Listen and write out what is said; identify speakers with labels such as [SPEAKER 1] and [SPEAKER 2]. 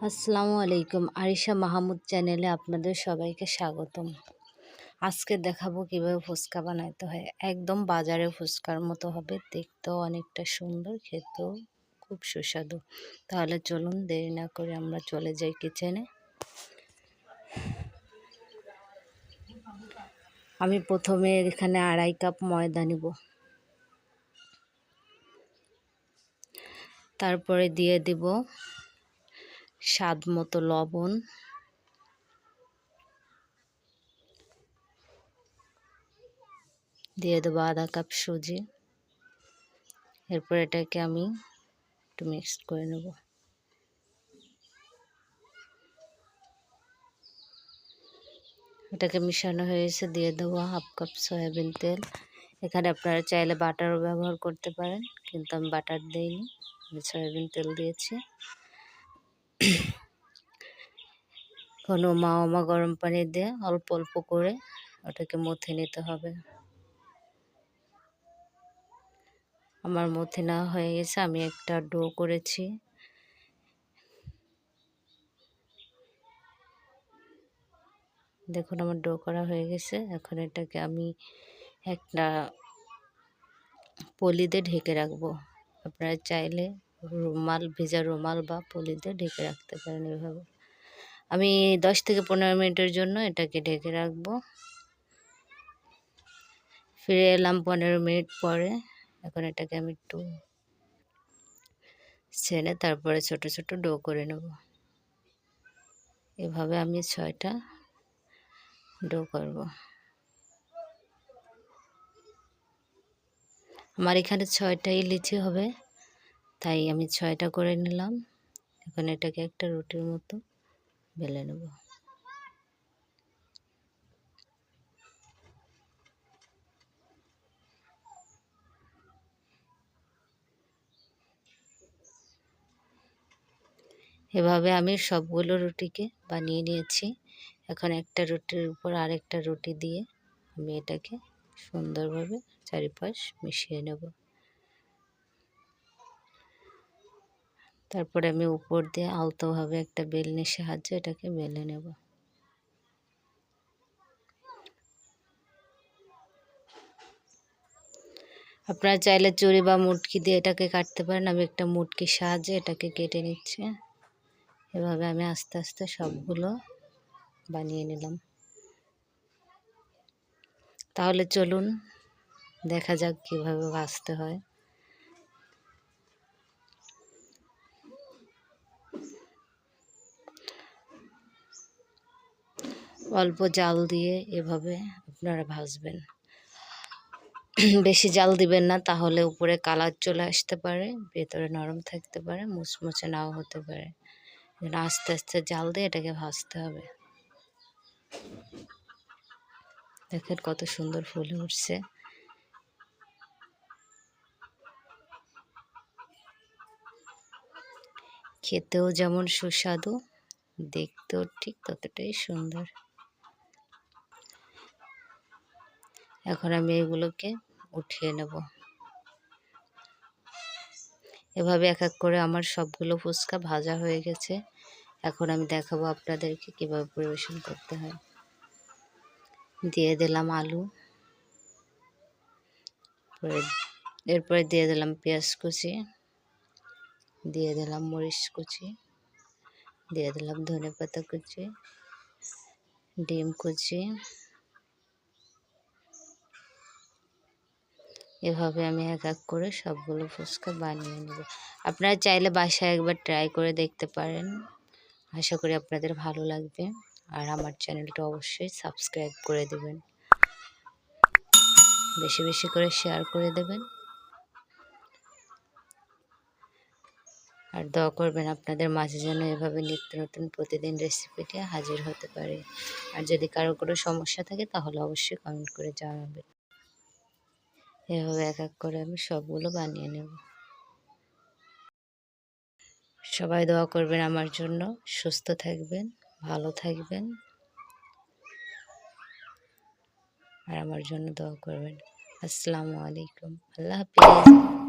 [SPEAKER 1] আসসালামু আলাইকুম। আরিশা মাহমুদ চ্যানেলে আপনাদের সবাইকে স্বাগতম। আজকে দেখাবো কিভাবে ফুচকা বানাইতে হয়। একদম বাজারে ফুচকার মতো হবে, দেখতেও অনেকটা সুন্দর, খেতেও খুব সুস্বাদু। তাহলে চলুন দেরি না করে আমরা চলে যাই কিচেনে। আমি প্রথমে এখানে 2.5 কাপ ময়দা নিব, তারপরে দিয়ে দিব স্বাদ মতো লবণ, দিয়ে দেবো 1/2 কাপ সুজি। এরপর এটাকে আমি একটু মিক্সড করে নেব। এটাকে মিশানো হয়েছে, দিয়ে দেবো 1/2 কাপ সয়াবিন তেল। এখানে আপনারা চাইলে বাটারও ব্যবহার করতে পারেন, কিন্তু আমি বাটার দিইনি, আমি সয়াবিন তেল দিয়েছি। কোনো ওমা গরম পানি দিয়ে অল্প অল্প করে ওটাকে মথে নিতে হবে। আমার মথে নেওয়া হয়ে গেছে, আমি একটা ডো করেছি। দেখুন আমার ডো করা হয়ে গেছে। এখন এটাকে আমি একটা পলি দিয়ে ঢেকে রাখবো। আপনারা চাইলে ভেজা রুমাল বা পলি দিয়ে ঢেকে রাখতে পারেন। এভাবে আমি 10 থেকে 15 মিনিটের জন্য এটাকে ঢেকে রাখবো। ফিরে এলাম 15 মিনিট পরে। এখন এটাকে আমি একটু ছেড়ে তারপরে ছোট ছোট ডো করে নেব। এভাবে আমি 6টা ডো করব। আমার এখানে 6টাই লিচি হবে, তাই আমি 6টা করে নিলাম। এখন এটাকে একটা রুটির মতো বেলে নেব। এভাবে আমি সবগুলো রুটিকে বানিয়ে নিয়েছি। এখন একটা রুটির উপর আরেকটা রুটি দিয়ে আমি এটাকে সুন্দরভাবে চারিপাশ মিশিয়ে নেব। তারপরে আমি উপর দিয়ে আলতোভাবে একটা বেলনির সাহায্যে এটাকে বেলে নেব। আপনারা চাইলে ছুরি বা মুটকি দিয়ে এটাকে কাটতে পারেন। আমি একটা মুটকির সাহায্যে এটাকে কেটে নিচ্ছি। এভাবে আমি আস্তে আস্তে সবগুলো বানিয়ে নিলাম। তাহলে চলুন দেখা যাক কিভাবে ভাজতে হয়। অল্প জাল দিয়ে এভাবে আপনারা ভাজবেন। বেশি জাল দিবেন না, তাহলে উপরে কালার চলে আসতে পারে, ভেতরে নরম থাকতে পারে, মুচমুচে নাও হতে পারে। আস্তে আস্তে জাল দিয়ে এটাকে ভাজতে হবে। দেখেন কত সুন্দর ফুলে উঠছে। খেতেও যেমন সুস্বাদু, দেখতেও ঠিক ততটাই সুন্দর। এখন আমি এগুলোকে উঠিয়ে নেব। এভাবে এক এক করে আমার সবগুলো ফুচকা ভাজা হয়ে গেছে। এখন আমি দেখাবো আপনাদেরকে কিভাবে পরিবেশন করতে হয়। দিয়ে দিলাম আলু, এরপরে দিয়ে দিলাম পেঁয়াজ কুচি, দিয়ে দিলাম মরিচ কুচি, দিয়ে দিলাম ধনেপাতা কুচি, ডিম কুচি। এভাবে আমি এক এক করে সবগুলো ফুচকা বানিয়ে নেব। আপনারা চাইলে বাসায় একবার ট্রাই করে দেখতে পারেন। আশা করি আপনাদের ভালো লাগবে। আর আমার চ্যানেলটা অবশ্যই সাবস্ক্রাইব করে দেবেন, বেশি বেশি করে শেয়ার করে দেবেন। আর দোয়া করবেন আপনাদের মাঝে যেন এভাবে নিত্য নতুন প্রতিদিন রেসিপিটি হাজির হতে পারে। আর যদি কারো কোনো সমস্যা থাকে তাহলে অবশ্যই কমেন্ট করে জানাবেন। এভাবে এক এক করে আমি সবগুলো বানিয়ে নেব। সবাই দোয়া করবেন আমার জন্য। সুস্থ থাকবেন, ভালো থাকবেন, আর আমার জন্য দোয়া করবেন। আসসালামু আলাইকুম। আল্লাহ হাফিজ।